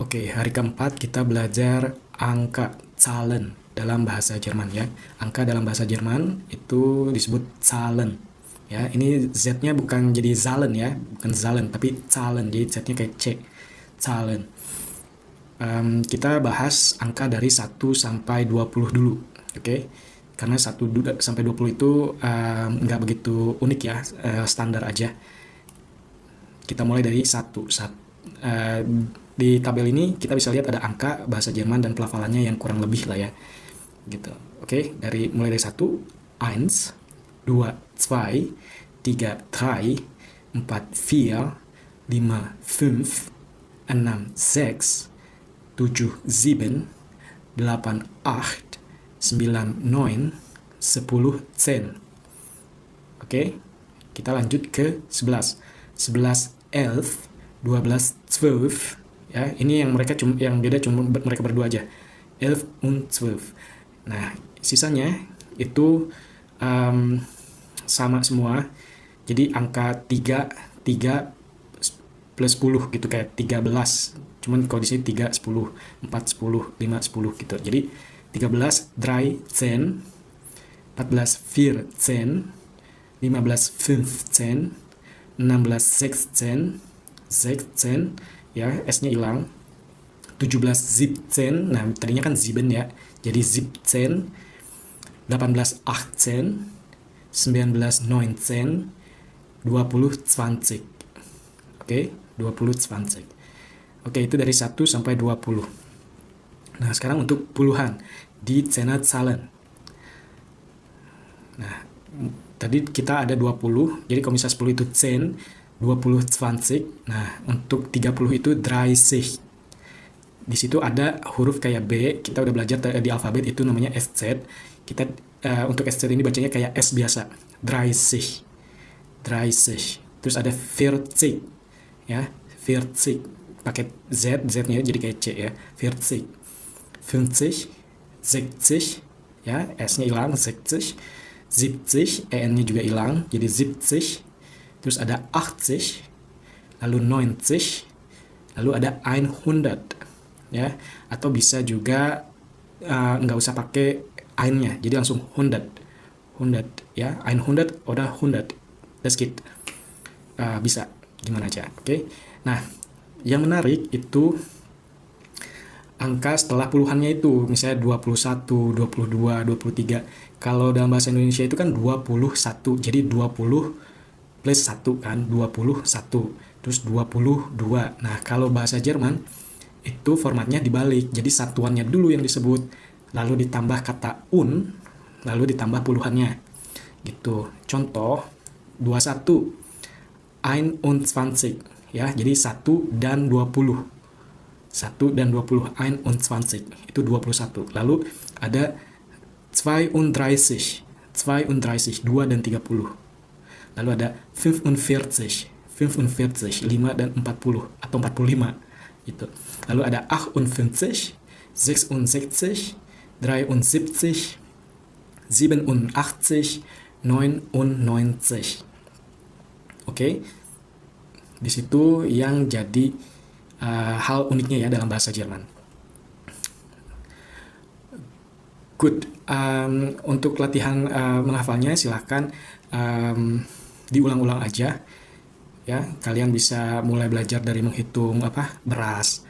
Oke, hari keempat kita belajar angka Zahlen dalam bahasa Jerman ya. Angka dalam bahasa Jerman itu disebut Zahlen. Ya, ini Z-nya bukan jadi Zahlen ya, bukan Zahlen tapi Zahlen. Jadi Z-nya kayak C. Zahlen. Kita bahas angka dari 1 sampai 20 dulu. Oke. Karena 1 sampai 20 itu nggak begitu unik ya, standar aja. Kita mulai dari 1. Di tabel ini kita bisa lihat ada angka bahasa Jerman dan pelafalannya yang kurang lebih lah ya. Gitu. Oke, mulai dari 1, 1, 2, 2, 3, 3, 4, 4, 5, 5, 6, 6, 7, 7, 8, 8, 9, 9, 10, 10. Oke, kita lanjut ke 11. 11, 11, 12, 12. Ya, ini yang beda cuma mereka berdua aja. 11 und 12. Nah, sisanya itu sama semua. Jadi angka 3 plus 10 gitu, kayak 13. Cuman kalau di sini 3, 10, 4, 10, 5, 10 gitu. Jadi 13, 13, 14, 14, 15, 15, 16, 16, 16, ya, S-nya hilang. 17, 17, nah tadinya kan 7 ya, jadi 17, 18, 18, 19, 19, 20, 20. Oke, 20, 20. Oke, itu dari 1 sampai 20. Nah, sekarang untuk puluhan di Zahlen. Nah, tadi kita ada 20, jadi kalau misalnya 10 itu 10, 20, 20. Nah, untuk 30 itu 30. Di situ ada huruf kayak B, kita udah belajar di alfabet itu namanya SZ. Kita untuk SZ ini bacanya kayak S biasa, 30, 30. Terus ada 40, ya, 40 pakai Z, Z-nya jadi kayak C ya, 40, 50, 60, ya, S-nya hilang, 60, 70, EN-nya juga hilang, jadi 70. Terus ada 80, lalu 90, lalu ada 100, ya, atau bisa juga nggak usah pakai ein-nya, jadi langsung 100, 100 ya, 100 oder 100, that's it. Bisa gimana aja. Oke. Nah, yang menarik itu angka setelah puluhannya itu, misalnya 21, 22, 23. Kalau dalam bahasa Indonesia itu kan 21, jadi 20 plus 1 kan, 21. Terus 22. Nah, kalau bahasa Jerman itu formatnya dibalik. Jadi satuannya dulu yang disebut, lalu ditambah kata un, lalu ditambah puluhannya. Gitu. Contoh 21, 21, ya. Jadi 1 dan 20. 1 dan 20, 21, itu 21. Lalu ada 32, 32, 2 dan 30. Lalu ada 45, 45, 5 dan 40 atau 45 gitu. Lalu ada 58, 66, 73, 87, 99. Oke. Di situ yang jadi hal uniknya ya dalam bahasa Jerman. Good. Untuk latihan menghafalnya silahkan diulang-ulang aja. Ya, kalian bisa mulai belajar dari menghitung beras,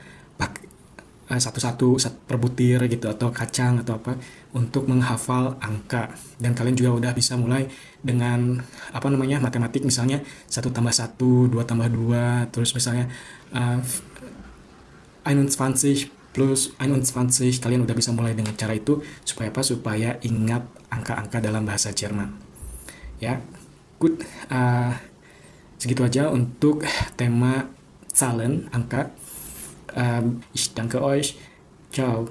satu-satu per butir gitu, atau kacang atau apa, untuk menghafal angka. Dan kalian juga udah bisa mulai dengan matematik, misalnya 1 tambah 1, 2 tambah 2, terus misalnya 21 plus 21, kalian udah bisa mulai dengan cara itu. Supaya apa? Supaya ingat angka-angka dalam bahasa Jerman. Ya, good. Segitu aja untuk tema Zahlen, angka. Ich danke euch. Ciao.